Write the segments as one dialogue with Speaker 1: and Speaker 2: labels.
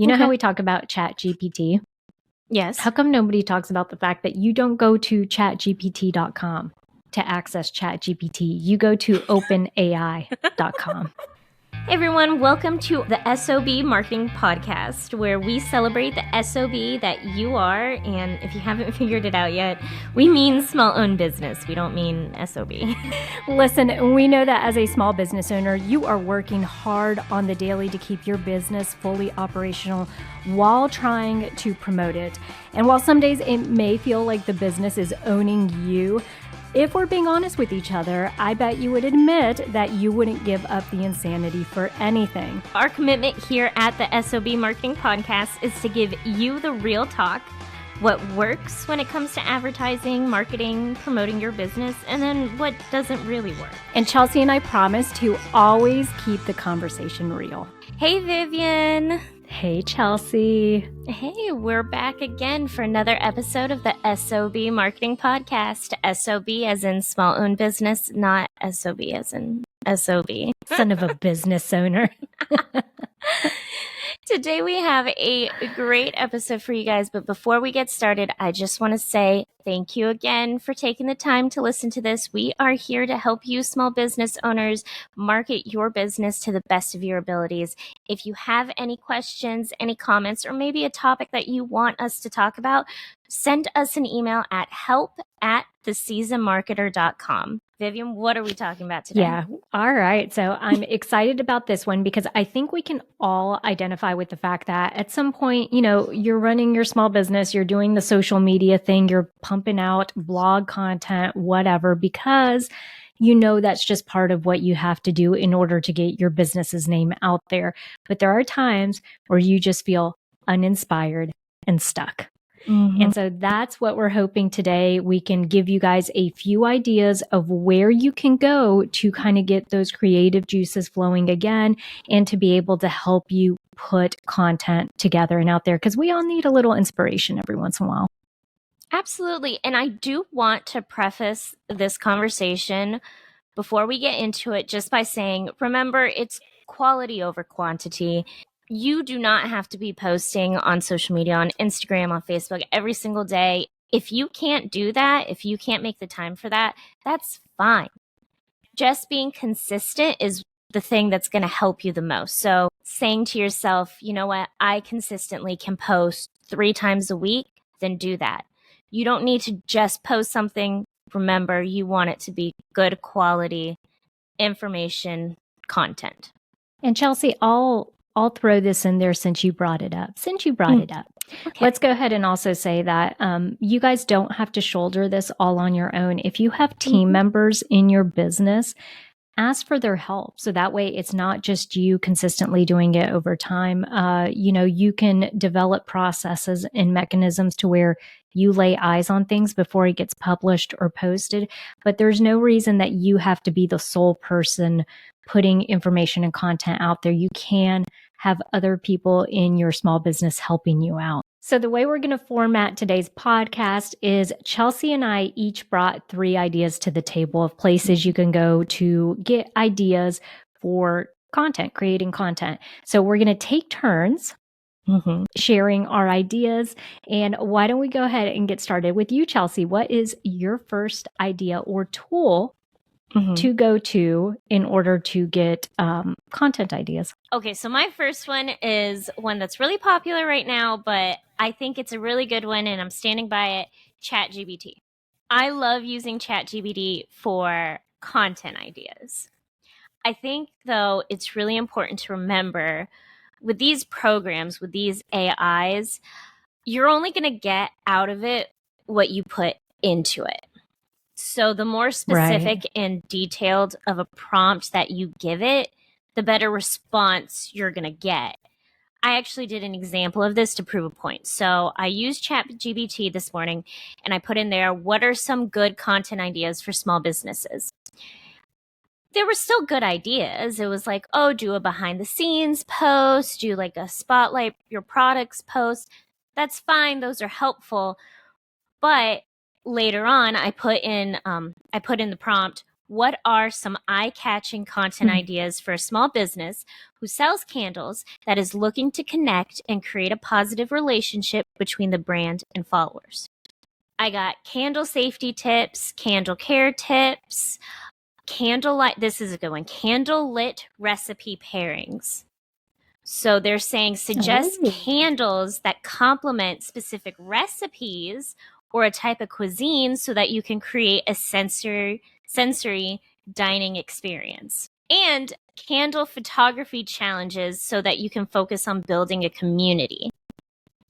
Speaker 1: You know how
Speaker 2: Okay.
Speaker 1: we talk about ChatGPT?
Speaker 2: Yes.
Speaker 1: How come nobody talks about the fact that you don't go to chatgpt.com to access ChatGPT? You go to openai.com.
Speaker 2: Hey everyone, welcome to the S.O.B Marketing Podcast, where we celebrate the S.O.B that you are, and if you haven't figured it out yet, we mean small-owned business. We don't mean S.O.B.
Speaker 1: Listen, we know that as a small business owner, you are working hard on the daily to keep your business fully operational while trying to promote it. And while some days it may feel like the business is owning you, if we're being honest with each other, I bet you would admit that you wouldn't give up the insanity for anything.
Speaker 2: Our commitment here at the S.O.B Marketing Podcast is to give you the real talk, what works when it comes to advertising, marketing, promoting your business, and then what doesn't really work.
Speaker 1: And Chelsea and I promise to always keep the conversation real.
Speaker 2: Hey, Vivian.
Speaker 1: Hey, Chelsea.
Speaker 2: Hey, we're back again for another episode of the S.O.B Marketing Podcast. S.O.B as in small-owned business, not S.O.B as in S.O.B.
Speaker 1: Son of a business owner.
Speaker 2: Today we have a great episode for you guys, but before we get started, I just want to say thank you again for taking the time to listen to this. We are here to help you small business owners market your business to the best of your abilities. If you have any questions, any comments, or maybe a topic that you want us to talk about, send us an email at help@theseasonmarketer.com. Vivian, what are we talking about today?
Speaker 1: Yeah. All right. So I'm excited about this one because I think we can all identify with the fact that at some point, you're running your small business, you're doing the social media thing, you're pumping out blog content, whatever, because that's just part of what you have to do in order to get your business's name out there. But there are times where you just feel uninspired and stuck.
Speaker 2: Mm-hmm.
Speaker 1: And so that's what we're hoping today. We can give you guys a few ideas of where you can go to kind of get those creative juices flowing again and to be able to help you put content together and out there, because we all need a little inspiration every once in a while.
Speaker 2: Absolutely. And I do want to preface this conversation before we get into it just by saying, remember, it's quality over quantity. You do not have to be posting on social media, on Instagram, on Facebook every single day. If you can't do that, if you can't make the time for that, that's fine. Just being consistent is the thing that's going to help you the most. So saying to yourself, you know what, I consistently can post 3 times a week, then do that. You don't need to just post something. Remember, you want it to be good quality information content.
Speaker 1: And Chelsea, I'll throw this in there since you brought it up. Okay. Let's go ahead and also say that you guys don't have to shoulder this all on your own. If you have team members in your business, ask for their help. So that way it's not just you consistently doing it over time. You can develop processes and mechanisms to where you lay eyes on things before it gets published or posted. But there's no reason that you have to be the sole person putting information and content out there. You can have other people in your small business helping you out. So the way we're going to format today's podcast is Chelsea and I each brought 3 ideas to the table of places you can go to get ideas for content, creating content. So we're going to take turns sharing our ideas. And why don't we go ahead and get started with you, Chelsea? What is your first idea or tool to go to in order to get content ideas?
Speaker 2: Okay, so my first one is one that's really popular right now, but I think it's a really good one and I'm standing by it, ChatGPT. I love using ChatGPT for content ideas. I think, though, it's really important to remember with these programs, with these AIs, you're only going to get out of it what you put into it. So the more specific and detailed of a prompt that you give it, the better response you're going to get. I actually did an example of this to prove a point. So I used ChatGPT this morning and I put in there, what are some good content ideas for small businesses? There were still good ideas. It was like, do a behind the scenes post, do like a spotlight your products post. That's fine. Those are helpful. But later on, I put in the prompt, what are some eye-catching content ideas for a small business who sells candles that is looking to connect and create a positive relationship between the brand and followers? I got candle safety tips, candle care tips, candlelight. This is a good one. Candlelit recipe pairings. So they're saying suggest candles that complement specific recipes or a type of cuisine so that you can create a sensory dining experience. And candle photography challenges so that you can focus on building a community.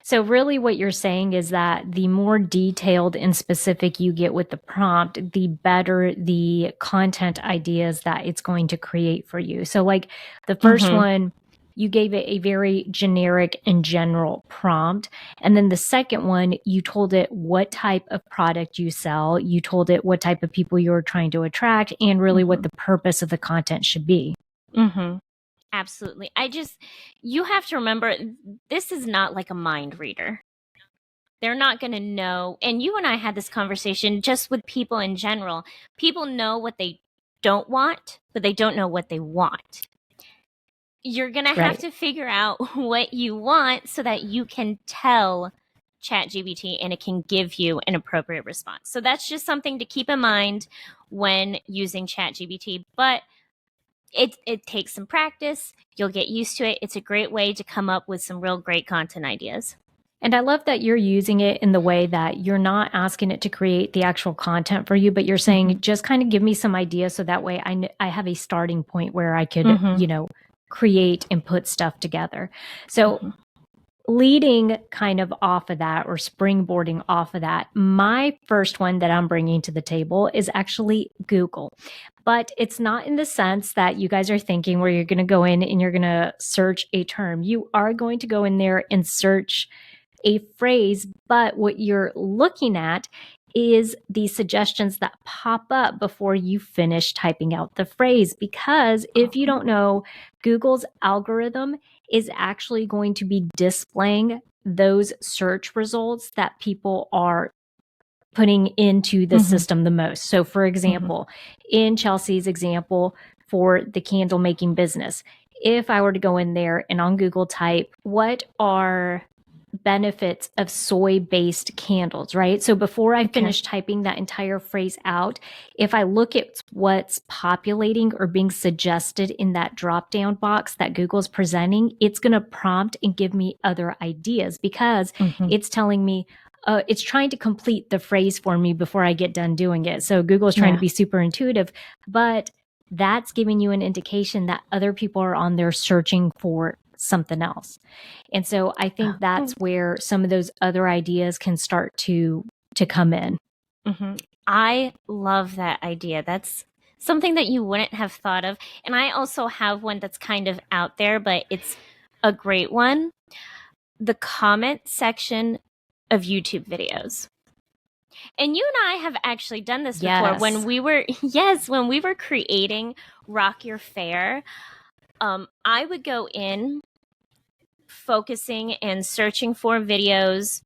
Speaker 1: So really what you're saying is that the more detailed and specific you get with the prompt, the better the content ideas that it's going to create for you. So like the first one, you gave it a very generic and general prompt. And then the second one, you told it what type of product you sell. You told it what type of people you're trying to attract and really what the purpose of the content should be.
Speaker 2: Absolutely. You have to remember, this is not like a mind reader. They're not going to know. And you and I had this conversation just with people in general. People know what they don't want, but they don't know what they want. You're going to have to figure out what you want so that you can tell ChatGPT and it can give you an appropriate response. So that's just something to keep in mind when using ChatGPT. But it takes some practice. You'll get used to it. It's a great way to come up with some real great content ideas.
Speaker 1: And I love that you're using it in the way that you're not asking it to create the actual content for you, but you're saying, just kind of give me some ideas so that way I have a starting point where I could, create and put stuff together. So leading kind of off of that or springboarding off of that, my first one that I'm bringing to the table is actually Google. But it's not in the sense that you guys are thinking where you're going to go in and you're going to search a term. You are going to go in there and search a phrase, but what you're looking at is the suggestions that pop up before you finish typing out the phrase. Because if you don't know, Google's algorithm is actually going to be displaying those search results that people are putting into the system the most. So for example, in Chelsea's example for the candle making business, if I were to go in there and on Google type, what are benefits of soy-based candles, right? So before I finish typing that entire phrase out, if I look at what's populating or being suggested in that drop-down box that Google's presenting, it's going to prompt and give me other ideas because it's telling me, it's trying to complete the phrase for me before I get done doing it. So Google's trying to be super intuitive, but that's giving you an indication that other people are on there searching for something else. And so I think that's where some of those other ideas can start to come in.
Speaker 2: I love that idea. That's something that you wouldn't have thought of. And I also have one that's kind of out there, but it's a great one. The comment section of YouTube videos. And you and I have actually done this before when we were creating Rock Your Fair. I would go in focusing and searching for videos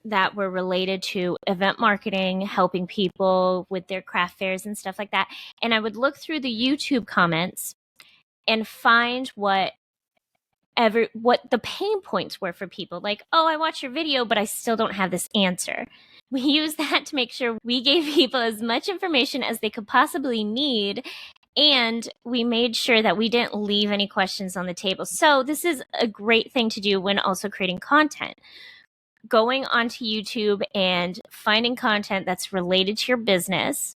Speaker 2: that were related to event marketing, helping people with their craft fairs and stuff like that. And I would look through the YouTube comments and find what the pain points were for people. Like, oh, I watched your video, but I still don't have this answer. We use that to make sure we gave people as much information as they could possibly need. And we made sure that we didn't leave any questions on the table. So this is a great thing to do when also creating content. Going onto YouTube and finding content that's related to your business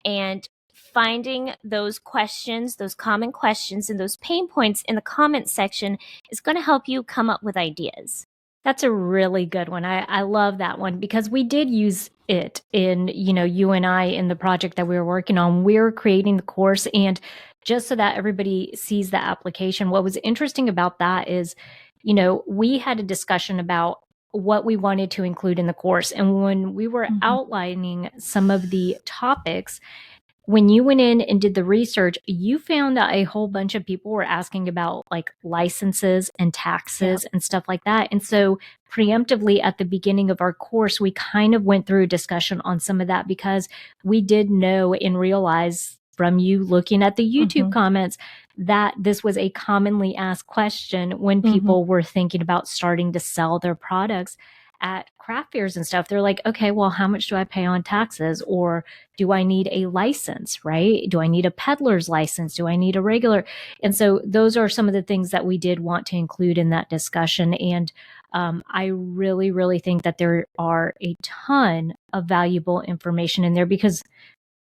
Speaker 2: and finding those questions, those common questions and those pain points in the comment section is going to help you come up with ideas.
Speaker 1: That's a really good one. I love that one because we did use it in, you and I in the project that we were working on. We were creating the course, and just so that everybody sees the application, what was interesting about that is, we had a discussion about what we wanted to include in the course. And when we were outlining some of the topics, when you went in and did the research, you found that a whole bunch of people were asking about like licenses and taxes and stuff like that. And so preemptively at the beginning of our course, we kind of went through a discussion on some of that because we did know and realize from you looking at the YouTube comments that this was a commonly asked question when people were thinking about starting to sell their products at craft fairs and stuff. They're like, okay, well, how much do I pay on taxes? Or do I need a license, right? Do I need a peddler's license? Do I need a regular? And so those are some of the things that we did want to include in that discussion. And I really, really think that there are a ton of valuable information in there because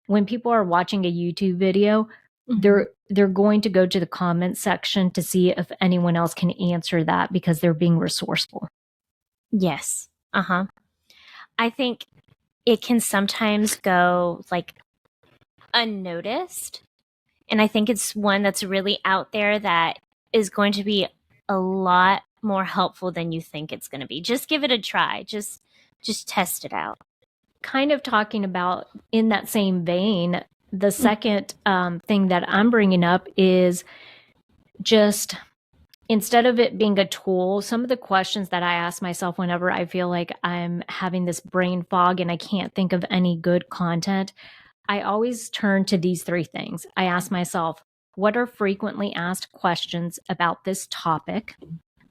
Speaker 1: when people are watching a YouTube video, they're going to go to the comment section to see if anyone else can answer that because they're being resourceful.
Speaker 2: Yes. I think it can sometimes go like unnoticed. And I think it's one that's really out there that is going to be a lot more helpful than you think it's going to be. Just give it a try. Just test it out.
Speaker 1: Kind of talking about in that same vein, the second thing that I'm bringing up is just instead of it being a tool, some of the questions that I ask myself whenever I feel like I'm having this brain fog and I can't think of any good content, I always turn to these three things. I ask myself, what are frequently asked questions about this topic,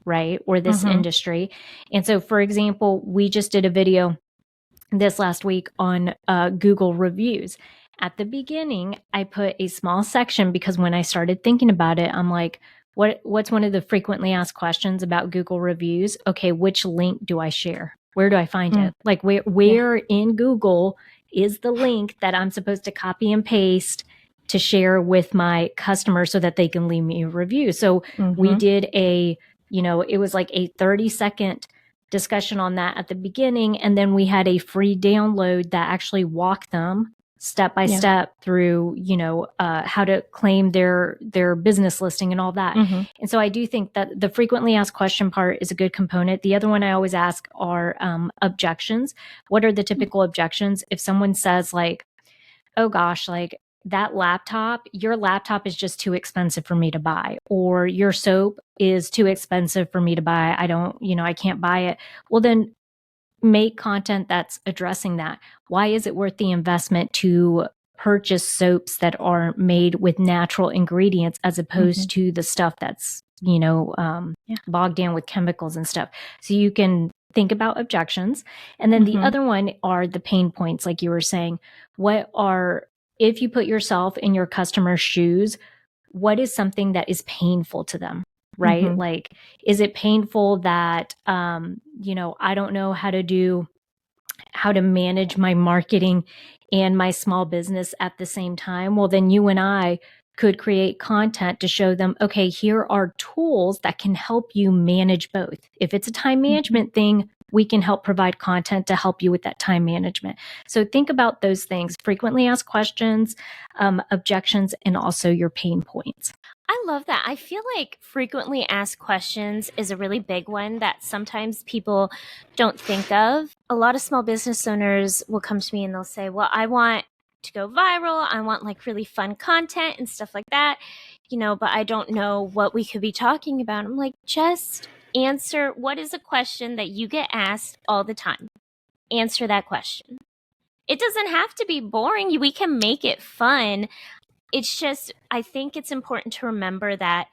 Speaker 1: right? Or this industry? And so, for example, we just did a video this last week on Google reviews. At the beginning, I put a small section because when I started thinking about it, I'm like, what's one of the frequently asked questions about Google reviews? Okay, which link do I share? Where do I find it? Like where in Google is the link that I'm supposed to copy and paste to share with my customers so that they can leave me a review? So we did it was like a 30-second discussion on that at the beginning. And then we had a free download that actually walked them step by step through, how to claim their business listing and all that. And so I do think that the frequently asked question part is a good component. The other one I always ask are objections. What are the typical objections? If someone says like, oh gosh, like your laptop is just too expensive for me to buy, or your soap is too expensive for me to buy. I can't buy it. Well, then make content that's addressing that. Why is it worth the investment to purchase soaps that are made with natural ingredients as opposed to the stuff that's, bogged down with chemicals and stuff? So you can think about objections. And then the other one are the pain points, like you were saying. If you put yourself in your customer's shoes, what is something that is painful to them? Right? Like, is it painful that, I don't know how to manage my marketing and my small business at the same time? Well, then you and I could create content to show them, okay, here are tools that can help you manage both. If it's a time management thing, we can help provide content to help you with that time management. So think about those things: frequently asked questions, objections, and also your pain points.
Speaker 2: I love that. I feel like frequently asked questions is a really big one that sometimes people don't think of. A lot of small business owners will come to me and they'll say, well, I want to go viral. I want like really fun content and stuff like that, but I don't know what we could be talking about. I'm like, just answer what is a question that you get asked all the time. Answer that question. It doesn't have to be boring. We can make it fun. It's just, I think it's important to remember that,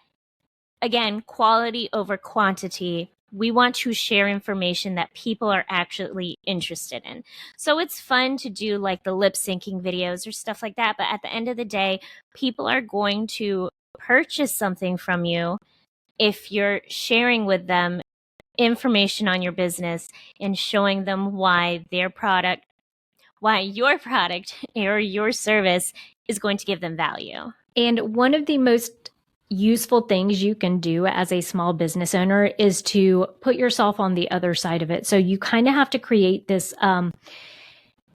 Speaker 2: again, quality over quantity. We want to share information that people are actually interested in. So it's fun to do like the lip syncing videos or stuff like that. But at the end of the day, people are going to purchase something from you if you're sharing with them information on your business and showing them why your product or your service is going to give them value.
Speaker 1: And one of the most useful things you can do as a small business owner is to put yourself on the other side of it. So you kind of have to create this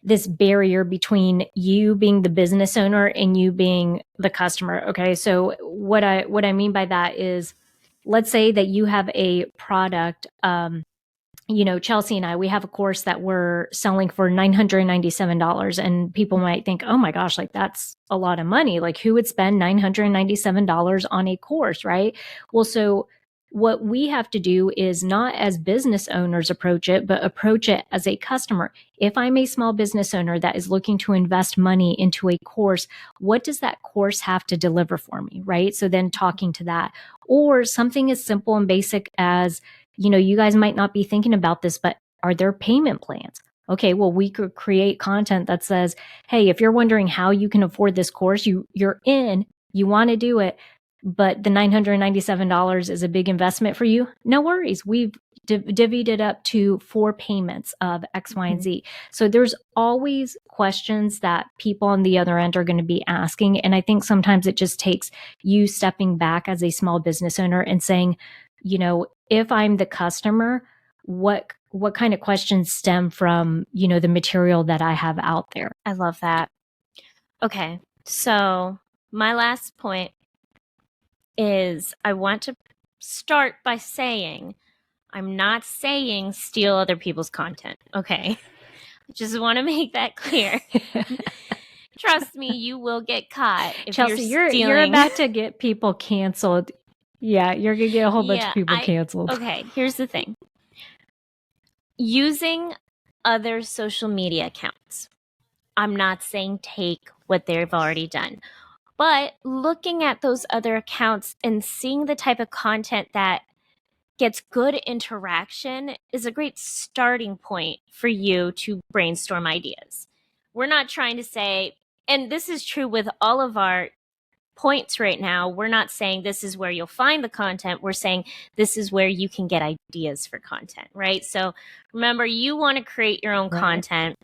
Speaker 1: this barrier between you being the business owner and you being the customer. Okay, so what I mean by that is, let's say that you have a product Chelsea and I, we have a course that we're selling for $997, and people might think, oh my gosh, like that's a lot of money. Like who would spend $997 on a course, right? Well, so what we have to do is not as business owners approach it, but approach it as a customer. If I'm a small business owner that is looking to invest money into a course, what does that course have to deliver for me, right? So then talking to that, or something as simple and basic as, you guys might not be thinking about this, but are there payment plans? Okay, well, we could create content that says, hey, if you're wondering how you can afford this course, you're in, you want to do it, but the $997 is a big investment for you. No worries. We've divvied it up to 4 payments of X, Y, and Z. So there's always questions that people on the other end are going to be asking. And I think sometimes it just takes you stepping back as a small business owner and saying, if I'm the customer, what kind of questions stem from, the material that I have out there?
Speaker 2: I love that. Okay. So my last point is I want to start by saying I'm not saying steal other people's content. Okay. I just want to make that clear. Trust me, you will get caught if
Speaker 1: Chelsea, you're about to get people canceled. Yeah, you're going to get a whole bunch of people canceled.
Speaker 2: Okay, here's the thing. Using other social media accounts. I'm not saying take what they've already done, but looking at those other accounts and seeing the type of content that gets good interaction is a great starting point for you to brainstorm ideas. We're not trying to say, and this is true with all of our points right now, we're not saying this is where you'll find the content. We're saying this is where you can get ideas for content, right? So remember, you want to create your own content,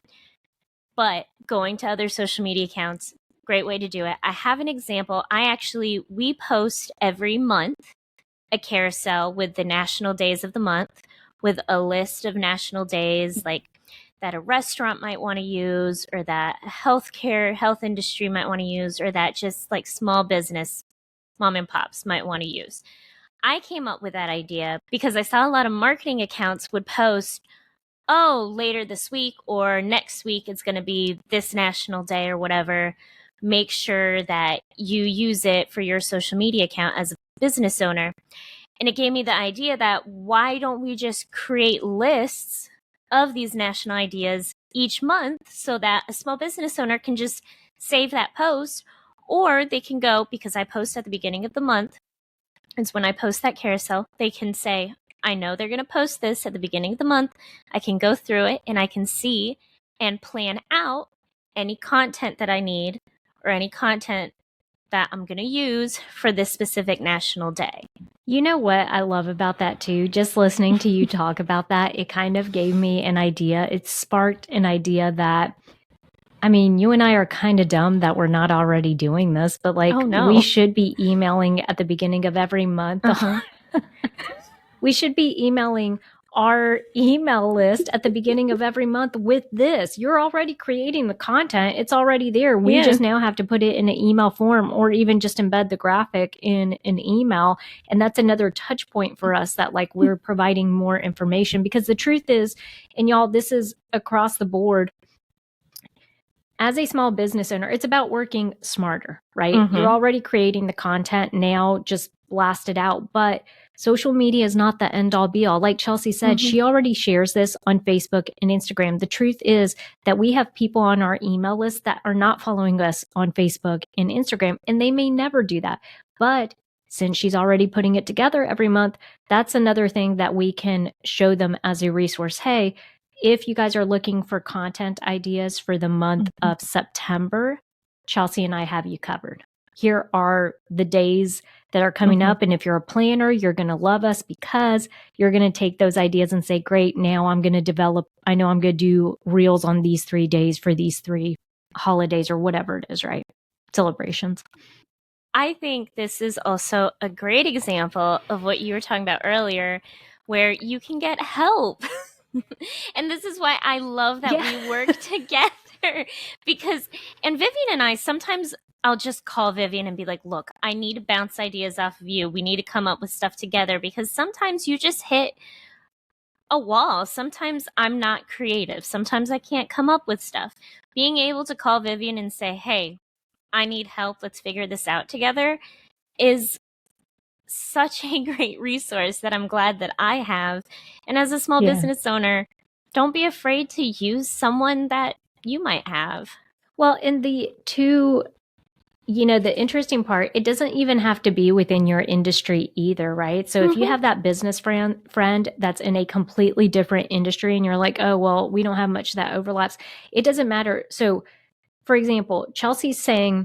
Speaker 2: but going to other social media accounts, great way to do it. I have an example. We post every month a carousel with the national days of the month, with a list of national days like that a restaurant might want to use, or that health industry might want to use, or that just like small business mom and pops might want to use. I came up with that idea because I saw a lot of marketing accounts would post, oh, later this week or next week it's going to be this national day or whatever. Make sure that you use it for your social media account as a business owner. And it gave me the idea that why don't we just create lists of these national ideas each month so that a small business owner can just save that post, or they can go, because I post at the beginning of the month, it's when I post that carousel, they can say, I know they're going to post this at the beginning of the month. I can go through it and I can see and plan out any content that I need or any content that I'm going to use for this specific national day.
Speaker 1: You know what I love about that too? Just listening to you talk about that, it kind of gave me an idea. It sparked an idea that, I mean, you and I are kind of dumb that we're not already doing this, but like, we should be emailing at the beginning of every month. We should be emailing our email list at the beginning of every month with this. You're already creating the content. It's already there. We just now have to put it in an email form, or even just embed the graphic in an email. And that's another touch point for us, that like we're providing more information, because the truth is, and y'all, this is across the board. As a small business owner, it's about working smarter, right? You're already creating the content, now just blast it out. But social media is not the end all be all. Like Chelsea said, she already shares this on Facebook and Instagram. The truth is that we have people on our email list that are not following us on Facebook and Instagram, and they may never do that. But since she's already putting it together every month, that's another thing that we can show them as a resource. Hey, if you guys are looking for content ideas for the month of September, Chelsea and I have you covered. Here are the days that are coming up. And if you're a planner, you're going to love us, because you're going to take those ideas and say, great, now I'm going to develop, I know I'm going to do reels on these 3 days for these 3 holidays or whatever it is, right? Celebrations.
Speaker 2: I think this is also a great example of what you were talking about earlier, where you can get help. And this is why I love that we work together, because, and Vivian and I, sometimes I'll just call Vivian and be like, look, I need to bounce ideas off of you. We need to come up with stuff together, because sometimes you just hit a wall. Sometimes I'm not creative. Sometimes I can't come up with stuff. Being able to call Vivian and say, hey, I need help, let's figure this out together, is such a great resource that I'm glad that I have. And as a small business owner, don't be afraid to use someone that you might have.
Speaker 1: Well, in the two, the interesting part, it doesn't even have to be within your industry either, right? So if you have that business friend that's in a completely different industry and you're like, oh, well, we don't have much that overlaps, it doesn't matter. So for example, Chelsea's saying,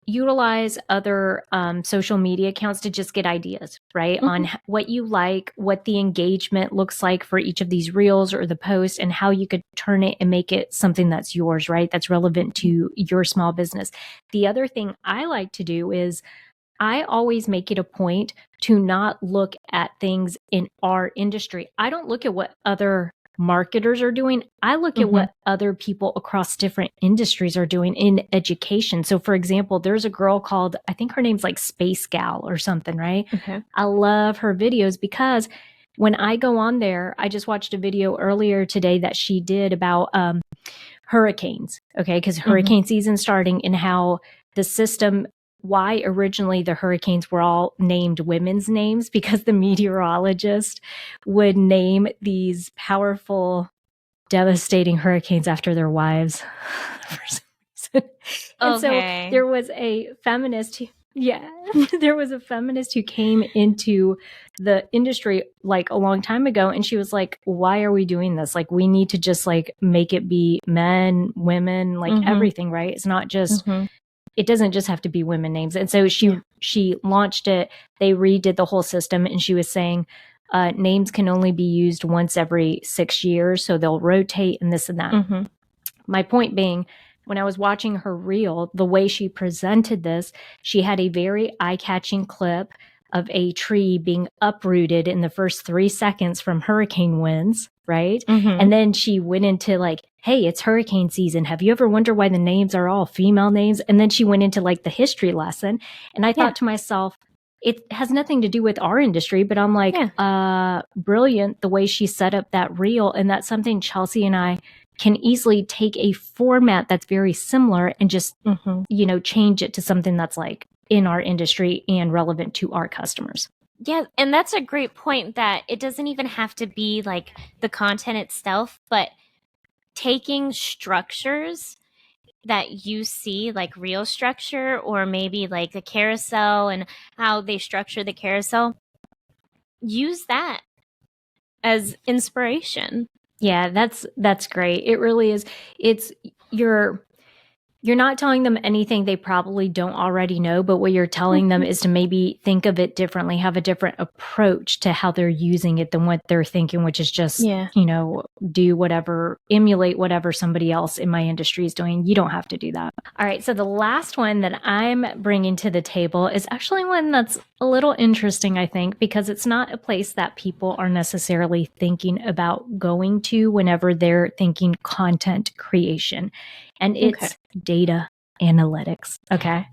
Speaker 1: utilize other social media accounts to just get ideas, right? On what you like, what the engagement looks like for each of these reels or the post, and how you could turn it and make it something that's yours, right? That's relevant to your small business. The other thing I like to do is I always make it a point to not look at things in our industry. I don't look at what other marketers are doing. I look at what other people across different industries are doing in education. So for example, there's a girl called, I think her name's like Space Gal or something, right? I love her videos because when I go on there, I just watched a video earlier today that she did about hurricanes, okay? Because hurricane season starting, and how the system, why originally the hurricanes were all named women's names, because the meteorologist would name these powerful, devastating hurricanes after their wives for some reason. And so there was a feminist there was a feminist who came into the industry like a long time ago, and she was like, why are we doing this? Like, we need to just like make it be men, women, like everything, right? It's not just it doesn't just have to be women names. And so she launched it. They redid the whole system, and she was saying names can only be used once every 6 years, so they'll rotate and this and that. My point being, when I was watching her reel, the way she presented this, she had a very eye-catching clip of a tree being uprooted in the first 3 seconds from hurricane winds, right? And then she went into like, hey, it's hurricane season. Have you ever wondered why the names are all female names? And then she went into like the history lesson. And I thought to myself, it has nothing to do with our industry, but I'm like, brilliant the way she set up that reel. And that's something Chelsea and I can easily take a format that's very similar and just, change it to something that's like in our industry and relevant to our customers.
Speaker 2: Yeah, and that's a great point, that it doesn't even have to be like the content itself, but taking structures that you see, like reel structure, or maybe like a carousel and how they structure the carousel, use that as inspiration.
Speaker 1: Yeah, that's great. It really is. It's you're not telling them anything they probably don't already know, but what you're telling them is to maybe think of it differently, have a different approach to how they're using it than what they're thinking, which is just, do whatever, emulate whatever somebody else in my industry is doing. You don't have to do that. All right. So the last one that I'm bringing to the table is actually one that's a little interesting, I think, because it's not a place that people are necessarily thinking about going to whenever they're thinking content creation. And it's data analytics. Okay.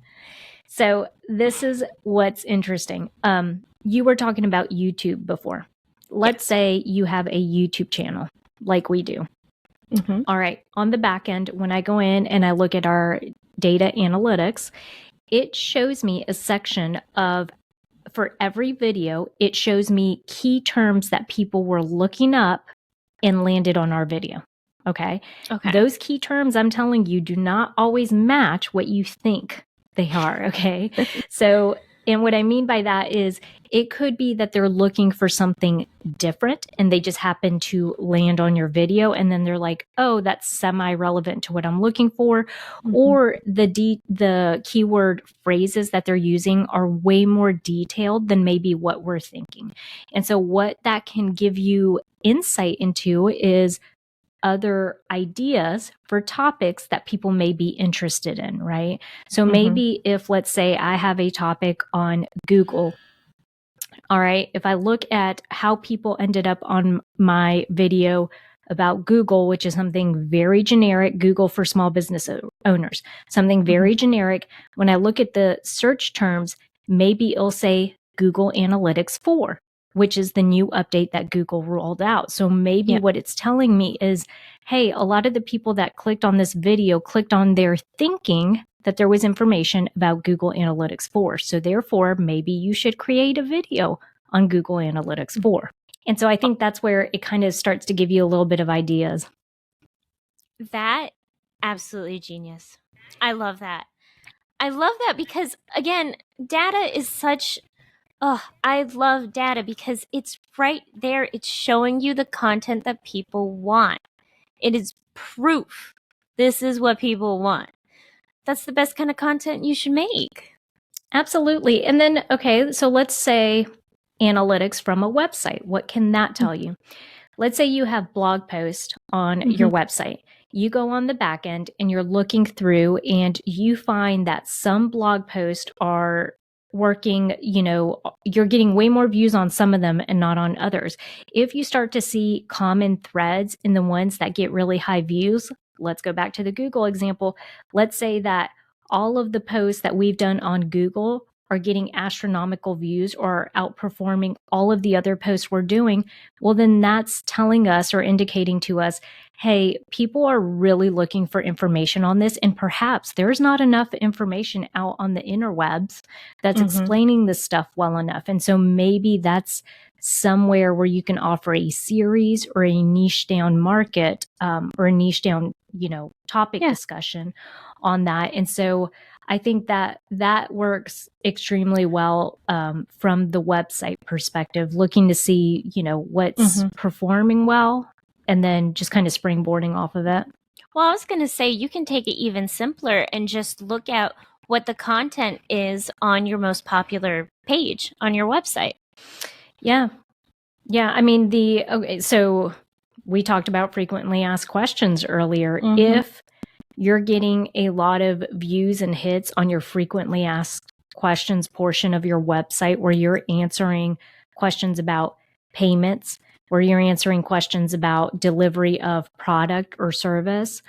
Speaker 1: So this is what's interesting. You were talking about YouTube before. Let's say you have a YouTube channel like we do. All right. On the back end, when I go in and I look at our data analytics, it shows me a section of, for every video, it shows me key terms that people were looking up and landed on our video. Okay. Those key terms, I'm telling you, do not always match what you think they are. Okay. So, and what I mean by that is it could be that they're looking for something different and they just happen to land on your video. And then they're like, oh, that's semi-relevant to what I'm looking for. Or the keyword phrases that they're using are way more detailed than maybe what we're thinking. And so what that can give you insight into is other ideas for topics that people may be interested in, right? So maybe if, let's say, I have a topic on Google, all right, if I look at how people ended up on my video about Google, which is something very generic, Google for small business owners, something very generic, when I look at the search terms, maybe it'll say Google Analytics 4. which is the new update that Google rolled out. So maybe what it's telling me is, hey, a lot of the people that clicked on this video clicked on there thinking that there was information about Google Analytics 4. So therefore, maybe you should create a video on Google Analytics 4. And so I think that's where it kind of starts to give you a little bit of ideas.
Speaker 2: That, absolutely genius. I love that. I love that because, again, data is such... I love data because it's right there. It's showing you the content that people want. It is proof. This is what people want. That's the best kind of content you should make.
Speaker 1: Absolutely. And then, okay, so let's say analytics from a website. What can that tell you? Let's say you have blog posts on your website. You go on the back end and you're looking through and you find that some blog posts are working, you're getting way more views on some of them and not on others. If you start to see common threads in the ones that get really high views, let's go back to the Google example. Let's say that all of the posts that we've done on Google are getting astronomical views or outperforming all of the other posts we're doing, well, then that's telling us or indicating to us, hey, people are really looking for information on this. And perhaps there's not enough information out on the interwebs that's explaining this stuff well enough. And so maybe that's somewhere where you can offer a series or a niche down market or a niche down, topic discussion on that. And so I think that works extremely well from the website perspective, looking to see, what's performing well and then just kind of springboarding off of it.
Speaker 2: Well, I was going to say you can take it even simpler and just look at what the content is on your most popular page on your website.
Speaker 1: Yeah. Yeah. I mean, so we talked about frequently asked questions earlier. If you're getting a lot of views and hits on your frequently asked questions portion of your website where you're answering questions about payments, where you're answering questions about delivery of product or service,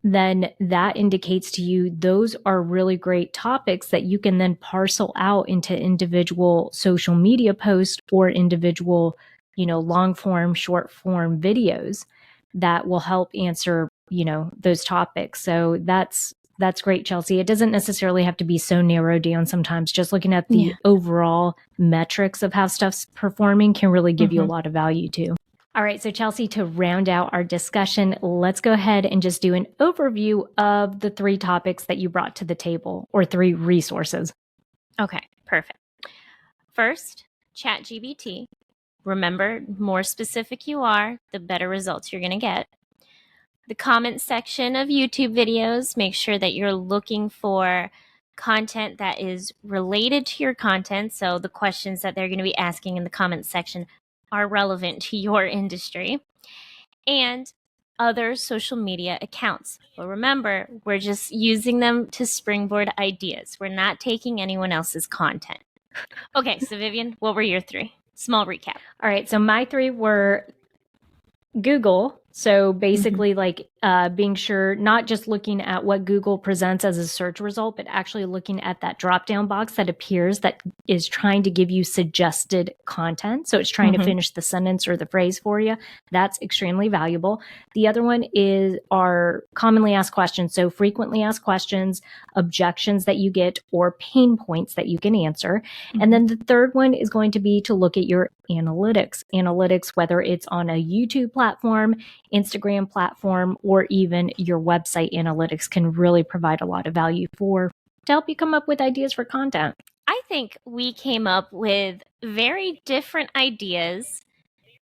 Speaker 1: then that indicates to you those are really great topics that you can then parcel out into individual social media posts or individual, long form, short form videos that will help answer those topics. So that's great, Chelsea. It doesn't necessarily have to be so narrowed down sometimes. Just looking at the overall metrics of how stuff's performing can really give you a lot of value too. All right, so Chelsea, to round out our discussion, let's go ahead and just do an overview of the 3 topics that you brought to the table, or 3 resources.
Speaker 2: Okay, perfect. First, ChatGPT. Remember, more specific you are, the better results you're going to get. The comment section of YouTube videos, make sure that you're looking for content that is related to your content. So the questions that they're going to be asking in the comment section are relevant to your industry. And other social media accounts. But remember, we're just using them to springboard ideas. We're not taking anyone else's content. Okay, so Vivian, what were your 3? Small recap.
Speaker 1: All right, so my 3 were Google. So basically being sure, not just looking at what Google presents as a search result, but actually looking at that drop-down box that appears that is trying to give you suggested content. So it's trying to finish the sentence or the phrase for you. That's extremely valuable. The other one is our commonly asked questions. So frequently asked questions, objections that you get, or pain points that you can answer. And then the third one is going to be to look at your analytics. Analytics, whether it's on a YouTube platform, Instagram platform, or even your website analytics, can really provide a lot of value to help you come up with ideas for content.
Speaker 2: I think we came up with very different ideas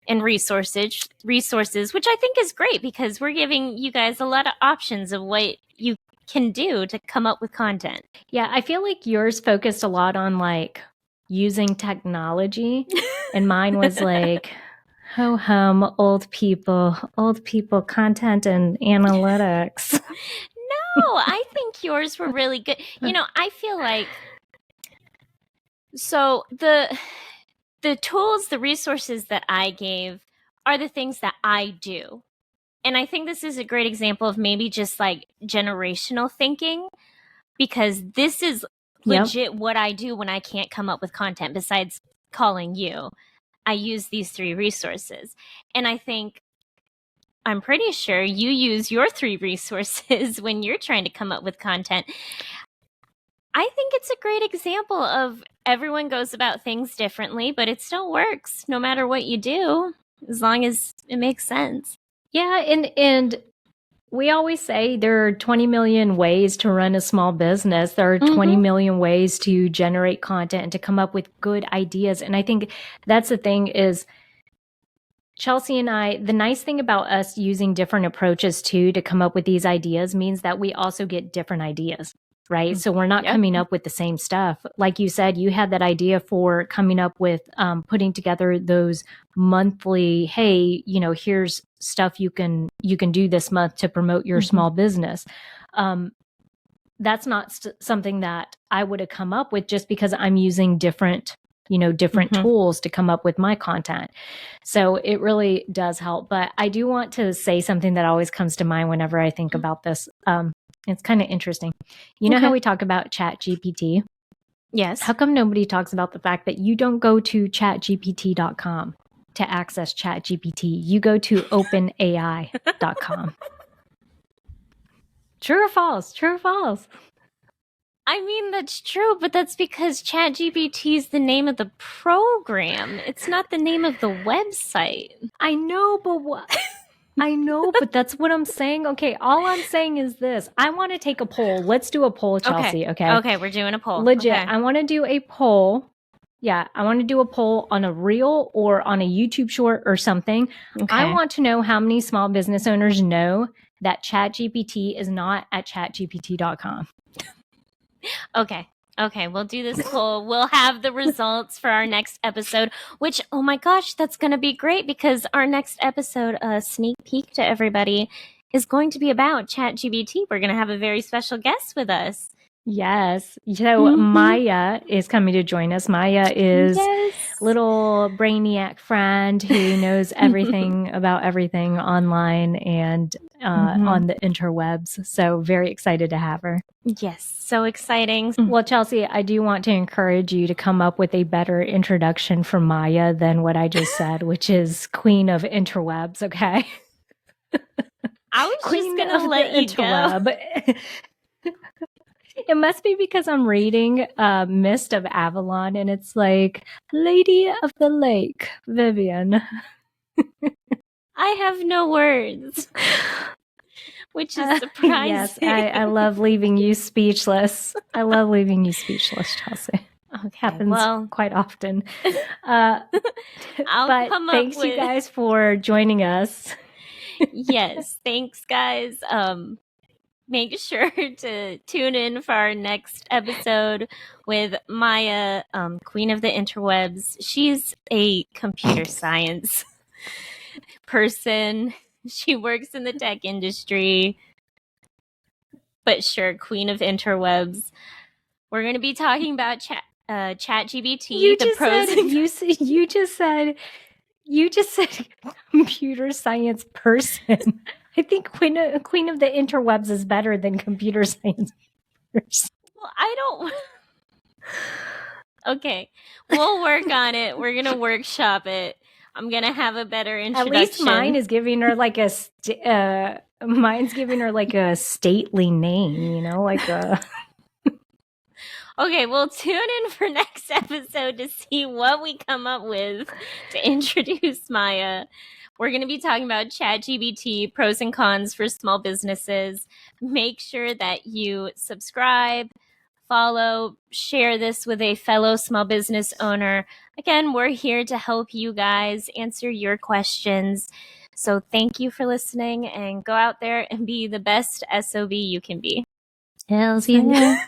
Speaker 2: and resources, which I think is great because we're giving you guys a lot of options of what you can do to come up with content.
Speaker 1: Yeah, I feel like yours focused a lot on using technology, and mine was ho hum, old people content and analytics.
Speaker 2: No, I think yours were really good. I feel like, so the tools, the resources that I gave are the things that I do. And I think this is a great example of maybe just generational thinking, because this is legit what I do when I can't come up with content besides calling you, I use these 3 resources. And I'm pretty sure you use your 3 resources when you're trying to come up with content. I think it's a great example of everyone goes about things differently, but it still works no matter what you do, as long as it makes sense.
Speaker 1: Yeah, and we always say there are 20 million ways to run a small business. There are 20 million ways to generate content and to come up with good ideas. And I think that's the thing is, Chelsea and I, the nice thing about us using different approaches too to come up with these ideas means that we also get different ideas, right? So we're not coming up with the same stuff. Like you said, you had that idea for coming up with putting together those monthly, hey, here's stuff you can do this month to promote your small business. That's not something that I would have come up with just because I'm using different tools to come up with my content. So it really does help. But I do want to say something that always comes to mind whenever I think about this. It's kind of interesting. You know how we talk about ChatGPT?
Speaker 2: Yes.
Speaker 1: How come nobody talks about the fact that you don't go to chatgpt.com to access ChatGPT? You go to openai.com. True or false? True or false?
Speaker 2: I mean, that's true, but that's because ChatGPT is the name of the program. It's not the name of the website.
Speaker 1: I know, but what? I know, but that's what I'm saying. Okay, all I'm saying is this. I want to take a poll. Let's do a poll, Chelsea, okay?
Speaker 2: Okay, we're doing a poll.
Speaker 1: Legit.
Speaker 2: Okay.
Speaker 1: I want to do a poll. Yeah, I want to do a poll on a reel or on a YouTube short or something.
Speaker 2: Okay.
Speaker 1: I want to know how many small business owners know that ChatGPT is not at chatgpt.com.
Speaker 2: Okay, we'll do this poll. We'll have the results for our next episode, which, oh my gosh, that's going to be great because our next episode, a sneak peek to everybody, is going to be about ChatGPT. We're going to have a very special guest with us.
Speaker 1: Yes. So Maya is coming to join us. Maya is little brainiac friend who knows everything about everything online and on the interwebs. So very excited to have her.
Speaker 2: Yes, so exciting.
Speaker 1: Well, Chelsea, I do want to encourage you to come up with a better introduction for Maya than what I just said, which is Queen of Interwebs, okay?
Speaker 2: I was
Speaker 1: Queen
Speaker 2: just going to let you go.
Speaker 1: It must be because I'm reading Mist of Avalon, and it's like, Lady of the Lake, Vivian.
Speaker 2: I have no words. Which is surprising.
Speaker 1: Yes, I love leaving you speechless. I love leaving you speechless, Chelsea.
Speaker 2: Okay,
Speaker 1: happens quite often.
Speaker 2: I'll
Speaker 1: but
Speaker 2: come up
Speaker 1: thanks
Speaker 2: with...
Speaker 1: you guys for joining us.
Speaker 2: Yes, thanks guys. Make sure to tune in for our next episode with Maya, Queen of the Interwebs. She's a computer science person. She works in the tech industry. But sure, Queen of Interwebs. We're going to be talking about ChatGPT.
Speaker 1: You just said computer science person. I think Queen of the Interwebs is better than computer science person.
Speaker 2: Well, I don't... Okay, we'll work on it. We're going to workshop it. I'm going to have a better introduction.
Speaker 1: At least mine is giving her like mine's giving her like a stately name, like a...
Speaker 2: Okay, well, tune in for next episode to see what we come up with to introduce Maya. We're going to be talking about ChatGPT, pros and cons for small businesses. Make sure that you subscribe, follow, share this with a fellow small business owner. Again, we're here to help you guys answer your questions. So thank you for listening, and go out there and be the best SOB you can be.
Speaker 1: Hells yeah.